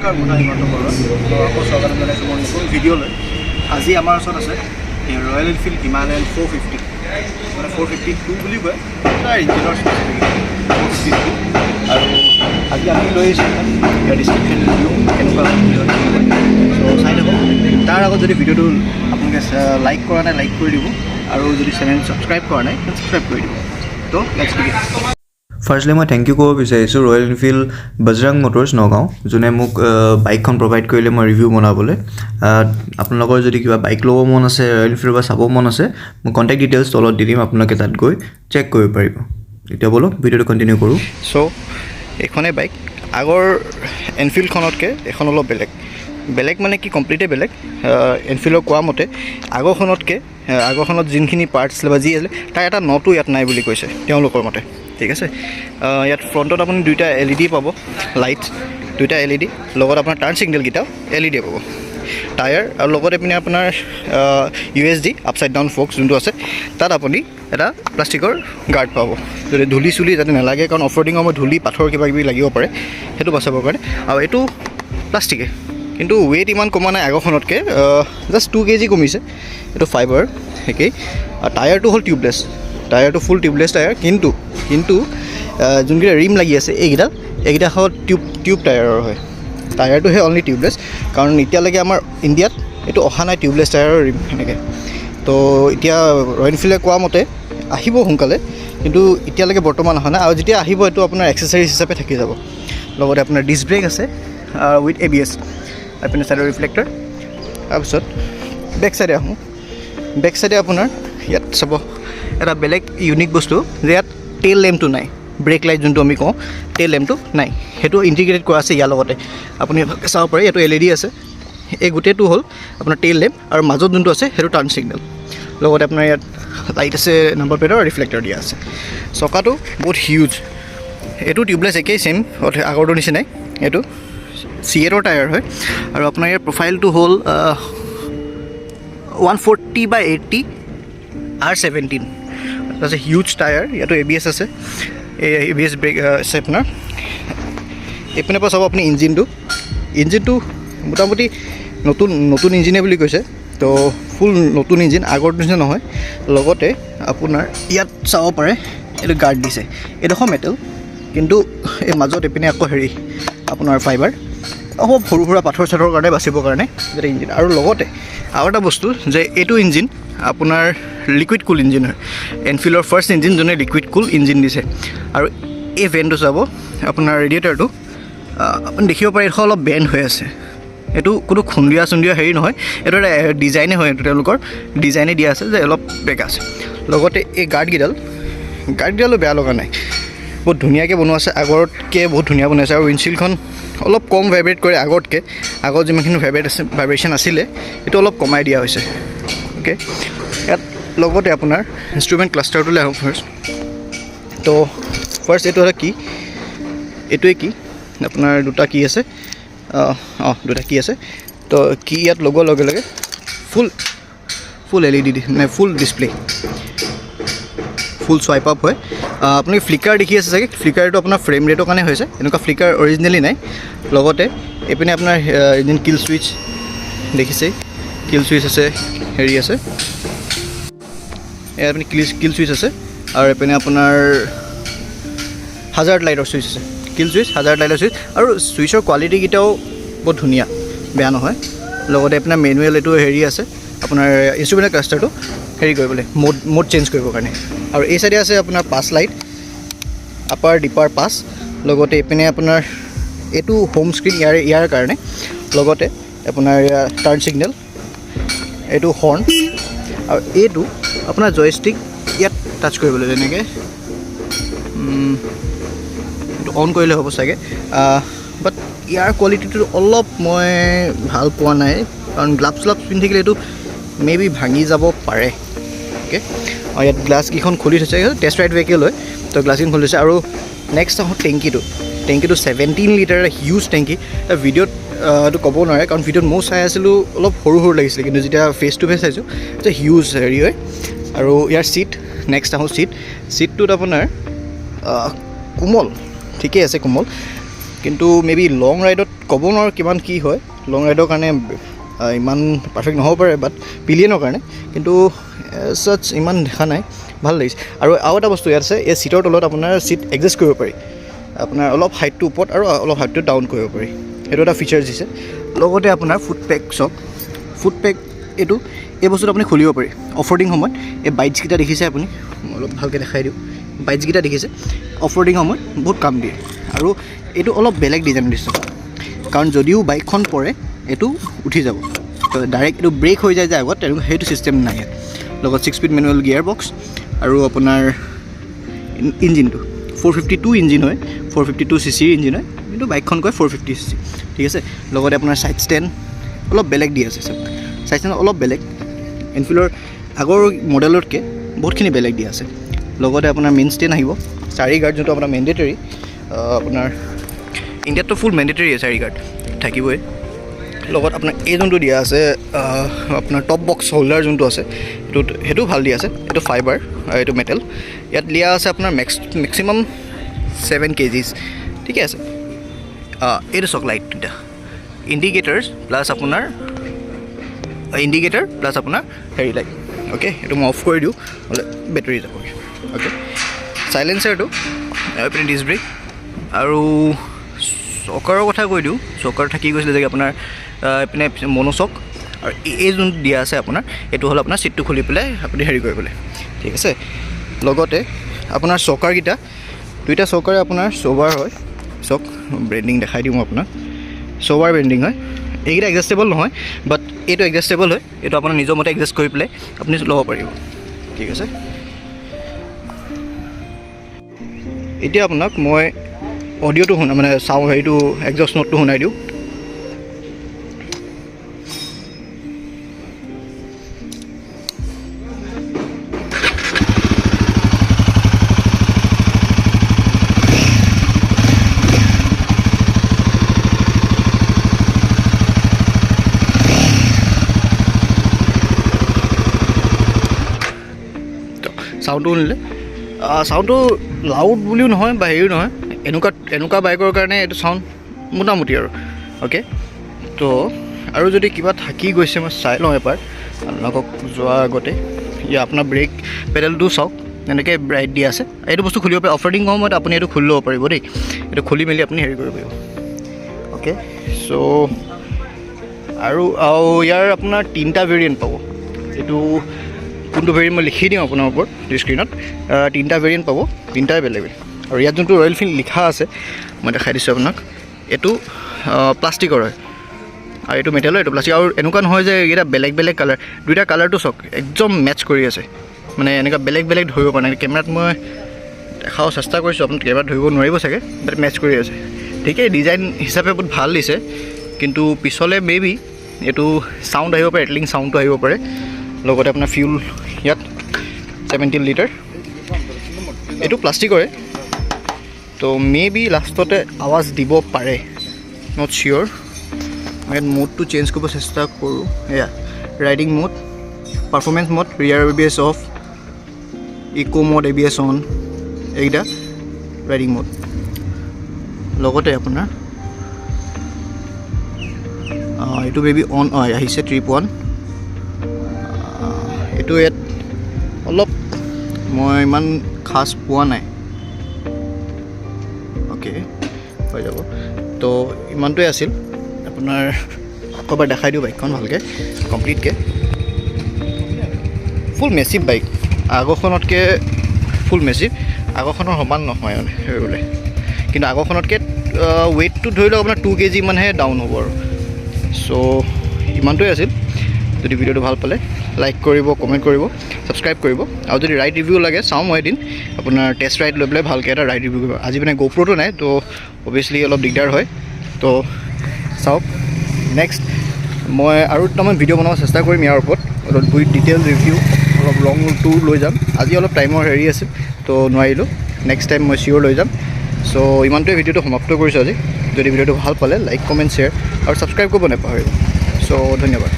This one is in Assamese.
নমস্কাৰ মই হিমন্ত বৰুৱা আকৌ স্বাগতম জনাইছোঁ মোৰ নতুন ভিডিঅ'লৈ আজি আমাৰ ওচৰত আছে ৰয়েল এনফিল্ড হিমালয়ান 450 মানে 452 বুলি কয় তাৰ ইঞ্জিনৰ স্পেচিফিকেশ্যন আৰু আজি আমি লৈ আহিছোঁ ইয়াৰ ডিছক্ৰিপশ্যন ৰিভিউ কেনেকুৱা চ' চাই থাকক তাৰ আগত যদি ভিডিঅ'টো আপোনালোকে লাইক কৰা নাই লাইক কৰি দিব আৰু যদি চেনেল ছাবস্ক্ৰাইব কৰা নাই ছাবস্ক্ৰাইব কৰি দিব তো লেটছ বিগিন ফাৰ্ষ্টলি মই থেংক ইউ ক'ব বিচাৰিছোঁ royal Enfield Bajrang Motors Nagaon যোনে মোক বাইকখন প্ৰভাইড কৰিলে মই ৰিভিউ বনাবলৈ আপোনালোকৰ যদি কিবা বাইক ল'ব মন আছে ৰয়েল এনফিল্ড বা চাব মন আছে মই কণ্টেক্ট ডিটেইলছ তলত দি দিম আপোনালোকে তাত গৈ চেক কৰিব পাৰিব এতিয়া বলক ভিডিঅ'টো কণ্টিনিউ কৰোঁ চ' এইখনেই বাইক আগৰ এনফিল্ডখনতকৈ এখন অলপ বেলেগ মানে কি কমপ্লিটে বেলেগ এনফিল্ডৰ কোৱা মতে আগৰখনত যোনখিনি পাৰ্টছ বা যি আছিলে তাৰ এটা নটো ইয়াত নাই বুলি কৈছে তেওঁলোকৰ মতে ঠিক আছে ইয়াত ফ্ৰণ্টত আপুনি দুইটা LED পাব লাইটছ দুইটা LED লগত আপোনাৰ টাৰ্ণ ছিগনেলকেইটাও LED পাব টায়াৰ আৰু লগত এপিনে আপোনাৰ USD আপছাইড ডাউন ফ'ক্স যোনটো আছে তাত আপুনি এটা প্লাষ্টিকৰ গাৰ্ড পাব যদি ধূলি চুলি যাতে নালাগে কাৰণ অফ ৰ'ডিঙৰ সময়ত ধূলি পাথৰ কিবা কিবি লাগিব পাৰে সেইটো বচাবৰ কাৰণে আৰু এইটো প্লাষ্টিকে কিন্তু ৱেইট ইমান কমা নাই আগৰখনতকৈ জাষ্ট 2 kg কমিছে এইটো ফাইবাৰ একেই আৰু টায়াৰটো হ'ল টিউবলেছ টায়াৰটো ফুল টিউবলেছ টায়াৰ কিন্তু যোনকেইটা ৰিম লাগি আছে এইকেইটা হ'ল টিউব টায়াৰৰ হয় টায়াৰটোহে অনলি টিউবলেছ কাৰণ এতিয়ালৈকে আমাৰ ইণ্ডিয়াত এইটো অহা নাই টিউবলেছ টায়াৰৰ ৰিম সেনেকৈ তো এতিয়া ৰয়েল এনফিল্ডে কোৱা মতে আহিব সোনকালে কিন্তু এতিয়ালৈকে বৰ্তমান অহা নাই আৰু যেতিয়া আহিব এইটো আপোনাৰ এক্সেচাৰিজ হিচাপে থাকি যাব লগতে আপোনাৰ ডিছ ব্ৰেক আছে উইথ ABS আপোনাৰ ছাইডৰ ৰিফ্লেক্টৰ তাৰপিছত বেক চাইডে আহোঁ বেক চাইডে আপোনাৰ ইয়াত চাব এটা বেলেগ ইউনিক বস্তু যে ইয়াত টেইল লেম্পটো নাই ব্ৰেক লাইট যোনটো আমি কওঁ টেইল লেম্পটো নাই সেইটো ইণ্টিগ্ৰেটেড কৰা আছে ইয়াৰ লগতে আপুনি চাব পাৰে এইটো LED আছে এই গোটেইটো হ'ল আপোনাৰ টেইল লেম্প আৰু মাজত যোনটো আছে সেইটো টাৰ্ণ ছিগনেল লগতে আপোনাৰ ইয়াত লাইট আছে নাম্বাৰ প্লেটৰ ৰিফ্লেক্টৰ দিয়া আছে চকাটো বহুত হিউজ এইটো টিউবলেছ একেই ছেইম আগৰটোৰ নিচিনাই এইটো C8ৰ টায়াৰ হয় আৰু আপোনাৰ ইয়াৰ প্ৰফাইলটো হ'ল 140/80 R17 আছে হিউজ টায়াৰ ইয়াতো ABS আছে এই ABS ব্ৰেক আছে আপোনাৰ এইপিনে পৰা চাব আপুনি ইঞ্জিনটো মোটামুটি নতুন ইঞ্জিনে বুলি কৈছে তো ফুল নতুন ইঞ্জিন আগৰ নিচিনা নহয় লগতে আপোনাৰ ইয়াত চাব পাৰে এইটো গাৰ্ড দিছে এইডোখৰ মেটেল কিন্তু এই মাজত এইপিনে আকৌ আপোনাৰ ফাইবাৰ অলপ সৰু সুৰা পাথৰ চাথৰৰ কাৰণে বাচিবৰ কাৰণে যাতে ইঞ্জিন আৰু লগতে আৰু এটা বস্তু যে এইটো ইঞ্জিন আপোনাৰ লিকুইড কুল ইঞ্জিন হয় এনফিল্ডৰ ফাৰ্ষ্ট ইঞ্জিন যোনে লিকুইড কুল ইঞ্জিন দিছে আৰু এই ভেনটো চাব আপোনাৰ ৰেডিয়েটাৰটো আপুনি দেখিব পাৰে এইডোখৰ অলপ বেণ্ড হৈ আছে এইটো কোনো খুন্দিয়া হেৰি নহয় এইটো এটা ডিজাইনে হয় এইটো তেওঁলোকৰ ডিজাইনে দিয়া আছে যে অলপ বেকা আছে লগতে এই গাৰ্ডকেইডালো বেয়া লগা নাই বহুত ধুনীয়াকৈ বনোৱা আছে আগতকৈ বহুত ধুনীয়া বনাইছে আৰু উইণ্ডশ্বিল্ডখন অলপ কম ভাইব্ৰেট কৰে আগত যিমানখিনি ভাইব্ৰেশ্যন আছিলে সেইটো অলপ কমাই দিয়া হৈছে অ'কে ইয়াত লগতে আপোনাৰ ইনষ্ট্ৰুমেণ্ট ক্লাষ্টাৰটোলৈ আহোঁ তো ফাৰ্ষ্ট এইটো এটা কি এইটোৱে কি আপোনাৰ দুটা কি আছে দুটা কি আছে তো কি ইয়াত লগোৱাৰ লগে লগে ফুল LED মানে ফুল ডিছপ্লে ফুল চুৱাইপ আপ হয় আপুনি ফ্লিকাৰ দেখি আছে চাগে ফ্লিকাৰটো আপোনাৰ ফ্ৰেম ৰেটৰ কাৰণে হৈছে এনেকুৱা ফ্লিকাৰ অৰিজিনেলি নাই লগতে এইপিনে আপোনাৰ ইঞ্জিন কিল ছুইচ দেখিছেই কিল ছুইচ আছে আছে ইয়াত আপুনি কিল ছুইচ আছে আৰু এইপিনে আপোনাৰ হাজাৰ্ড লাইটৰ ছুইচ আছে কিল ছুইচ হাজাৰ্ড লাইটৰ ছুইচ আৰু ছুইচৰ কোৱালিটিকেইটাও বহুত ধুনীয়া বেয়া নহয় লগতে আপোনাৰ মেনুৱেল এইটো আছে আপোনাৰ ইনষ্ট্ৰুমেণ্ট ক্লাষ্টাৰটো কৰিবলৈ মোড চেঞ্জ কৰিবৰ কাৰণে আৰু এই চাইডে আছে আপোনাৰ পাছ লাইট আপাৰ ডিপাৰ পাছ লগতে এইপিনে আপোনাৰ এইটো হোম স্ক্ৰীণ ইয়াৰ কাৰণে লগতে আপোনাৰ টাৰ্ণ ছিগনেল এইটো হৰ্ণ আৰু এইটো আপোনাৰ জয়ষ্টিক ইয়াত টাচ কৰিবলৈ যেনেকৈ এইটো অন কৰিলে হ'ব চাগে বাট ইয়াৰ কোৱালিটিটো অলপ মই ভাল পোৱা নাই কাৰণ গ্লাভছ পিন্ধি থাকিলে এইটো মেবি ভাঙি যাব পাৰে অ'কে আৰু ইয়াত গ্লাছকেইখন খুলি থৈছে টেষ্ট ৰাইড ভেহিকেল হয় তো গ্লাছকেইখন খুলি থৈছে আৰু নেক্সট আহোঁ টেংকিটো 17 লিটাৰ হিউজ টেংকি ভিডিঅ'ত এইটো ক'ব নোৱাৰে কাৰণ ভিডিঅ'ত ময়ো চাই আছিলোঁ অলপ সৰু লাগিছিলে কিন্তু যেতিয়া ফেচ টু ফেচ চাইছোঁ এটা হিউজ হয় আৰু ইয়াৰ নেক্সট আহোঁ ছিটটোত আপোনাৰ কোমল ঠিকেই আছে কোমল কিন্তু মেবি লং ৰাইডত ক'ব নোৱাৰোঁ কিমান কি হয়, লং ৰাইডৰ কাৰণে ইমান পাৰফেক্ট নহ'ব পাৰে, বাট পিলিয়নৰ কাৰণে কিন্তু চাচ ইমান দেখা নাই, ভাল লাগিছে। আৰু এটা বস্তু ইয়াত আছে, এই ছিটৰ তলত আপোনাৰ ছিট এডজাষ্ট কৰিব পাৰি, আপোনাৰ অলপ হাইটটো ওপৰত আৰু অলপ হাইটটো ডাউন কৰিব পাৰি, সেইটো এটা ফিচাৰ্ছ দিছে। লগতে আপোনাৰ ফুট পেক চাওক, ফুট পেক এই বস্তুটো আপুনি খুলিব পাৰি অফৰোডিং সময়ত। এই বাইটছকেইটা দেখিছে আপুনি, অলপ ভালকৈ দেখাই দিওঁ, বাইটছকেইটা দেখিছে অফৰোডিং সময়ত বহুত কাম দিয়ে। আৰু এইটো অলপ বেলেগ ডিজাইন দিছোঁ, কাৰণ যদিও বাইকখন পৰে এইটো উঠি যাব, তো ডাইৰেক্ট এইটো ব্ৰেক হৈ যায় যে আগত, তেনেকুৱা সেইটো ছিষ্টেম নাই ইয়াত। লগত 6 স্পীড মেনুৱেল গিয়াৰ বক্স আৰু আপোনাৰ ইঞ্জিনটো 452 ইঞ্জিন হয়, 452 cc ইঞ্জিন হয়, কিন্তু বাইকখন কয় 450 cc, ঠিক আছে। লগতে আপোনাৰ ছাইড ষ্টেণ্ড অলপ বেলেগ দি আছে, ছাইড ষ্টেণ্ড অলপ বেলেগ, এনফিল্ডৰ আগৰ মডেলতকৈ বহুতখিনি বেলেগ দিয়া আছে। লগতে আপোনাৰ মেইন ষ্টেণ্ড আহিব, 4 গাৰ্ড যোনটো আপোনাৰ মেণ্ডেটৰী, আপোনাৰ ইণ্ডিয়াততো ফুল মেণ্ডেটৰী 4 গাৰ্ড থাকিবই। লগত আপোনাৰ এই যোনটো দিয়া আছে আপোনাৰ টপ বক্স হোল্ডাৰ যোনটো আছে সেইটো ভাল দিয়া আছে, এইটো ফাইবাৰ, এইটো মেটেল। ইয়াত দিয়া আছে আপোনাৰ মেক্সিমাম 7 kg, ঠিকে আছে। এইটো চক লাইট দুটা, ইণ্ডিকেটাৰ প্লাছ আপোনাৰ হেৰি লাইট, অ'কে। এইটো মই অফ কৰি দিওঁ, নহ'লে বেটেৰী যাবগৈ, অ'কে। চাইলেঞ্চাৰটো এইপিনে ডিছ ব্ৰেক, আৰু চকাৰৰ কথা কৈ দিওঁ, চকাৰ থাকি গৈছিলে যে আপোনাৰ এইপিনে মনোচক, আৰু এই যোনটো দিয়া আছে আপোনাৰ এইটো হ'ল আপোনাৰ ছিটটো খুলি পেলাই আপুনি হেৰি কৰিবলৈ, ঠিক আছে। লগতে আপোনাৰ চকাৰকেইটা দুইটা চকাৰে আপোনাৰ ছ'বাৰ হয়, চক ব্ৰেণ্ডিং দেখাই দিওঁ মই আপোনাক, ছ'বাৰ ব্ৰেণ্ডিং হয়। এইকেইটা এডজাষ্টেবল নহয়, বাট এইটো এডজাষ্টেবল হয়, এইটো আপোনাৰ নিজৰ মতে এডজাষ্ট কৰি পেলাই আপুনি ল'ব পাৰিব, ঠিক আছে। এতিয়া আপোনাক মই অডিঅ'টো মানে হেৰিটো এক্সজষ্ট নোটটো শুনাই দিওঁ। চাউণ্ডটো শুনিলে, চাউণ্ডটো লাউড বুলিও নহয় বা হেৰিও নহয়, এনেকুৱা বাইকৰ কাৰণে এইটো চাউণ্ড মোটামুটি আৰু, অ'কে। তো আৰু যদি কিবা থাকি গৈছে মই চাই লওঁ এবাৰ আপোনালোকক যোৱাৰ আগতে। ইয়াৰ আপোনাৰ ব্ৰেক পেডেলটো চাওক, এনেকৈ ব্ৰাইট দিয়া আছে, এইটো বস্তু খুলিব পাৰে অফৰোডিং সময়ত, আপুনি এইটো খুলি ল'ব পাৰিব দেই, এইটো খুলি মেলি আপুনি হেৰি কৰিব পাৰিব, অ'কে। চ' আৰু ইয়াৰ আপোনাৰ 3টা ভেৰিয়েণ্ট পাব, এইটো কোনটো ভেৰিয়েণ্ট মই লিখি দিওঁ আপোনাৰ ওপৰত স্ক্ৰীণত, 3টা ভেৰিয়েণ্ট পাব, 3টাই বেলেগ। আৰু ইয়াত যোনটো ৰয়েল এনফিল্ড লিখা আছে মই দেখাই দিছোঁ আপোনাক, এইটো প্লাষ্টিকৰ হয় আৰু এইটো মেটেলৰ, এইটো প্লাষ্টিক। আৰু এনেকুৱা নহয় যে এইকেইটা বেলেগ বেলেগ কালাৰ, দুইটা কালাৰটো চাওক একদম মেটচ কৰি আছে, মানে এনেকুৱা বেলেগ বেলেগ ধৰিব পৰা নাই। কেমেৰাত মই দেখাব চেষ্টা কৰিছোঁ, আপুনি কেমেৰাত ধৰিব নোৱাৰিব চাগে, বাট মেটচ কৰি আছে, ঠিকেই। ডিজাইন হিচাপে বহুত ভাল দিছে, কিন্তু পিছলৈ মেবি এইটো চাউণ্ড আহিব পাৰে, ৰেটলিং চাউণ্ডটো আহিব পাৰে। লগতে আপোনাৰ ফিউল ইয়াত 17 লিটাৰ, এইটো প্লাষ্টিকৰে, তো মেবি লাষ্টতে আৱাজ দিব পাৰে, নট চিয়'ৰ। মই ইয়াত মোডটো চেঞ্জ কৰিব চেষ্টা কৰোঁ, এয়া ৰাইডিং মোড, পাৰফৰ্মেঞ্চ মোড, ৰিয়াৰ ABS of, eco' mode ABS on, এইকেইটা ৰাইডিং মোড। লগতে আপোনাৰ এইটো মেবি অন আহিছে, ট্ৰিপ 1, এইটো ইয়াত অলপ মই ইমান খাছ পোৱা নাই, অ'কে হৈ যাব। তো ইমানটোৱে আছিল আপোনাৰ, আকৌ এবাৰ দেখাই দিওঁ বাইকখন ভালকৈ কমপ্লিটকৈ। ফুল মেচিভ বাইক, আগৰখনতকৈ ফুল মেচিভ, আগৰখনৰ সমান নহয় মানে সেইবোলে, কিন্তু আগৰখনতকৈ ৱেইটটো ধৰি লওক আপোনাৰ 2 kg মানহে ডাউন হ'ব আৰু। চ' ইমানটোৱে আছিল। যদি ভিডিঅ'টো ভাল পালে লাইক কৰিব, কমেণ্ট কৰিব, ছাবস্ক্ৰাইব কৰিব। আৰু যদি ৰাইড ৰিভিউ লাগে চাওঁ মই এদিন আপোনাৰ টেষ্ট ৰাইড লৈ পেলাই ভালকৈ এটা ৰাইড ৰিভিউ কৰিব। আজি মানে GoProটো নাই, তো অভিয়াছলি অলপ দিগদাৰ হয়, তো চাওক। নেক্সট মই আৰু দুটামান ভিডিঅ' বনাব চেষ্টা কৰিম ইয়াৰ ওপৰত, অলপ ডিটেইল ৰিভিউ, অলপ লং টুৰ লৈ যাম। আজি অলপ টাইমৰ হেৰি আছিল, তো নোৱাৰিলোঁ, নেক্সট টাইম মই চিয়'ৰ লৈ যাম। চ' ইমানটোৱে ভিডিঅ'টো সমাপ্ত কৰিছোঁ আজি। যদি ভিডিঅ'টো ভাল পালে লাইক, কমেণ্ট, শ্বেয়াৰ আৰু ছাবস্ক্ৰাইব কৰিব নাপাহৰিব। চ' ধন্যবাদ।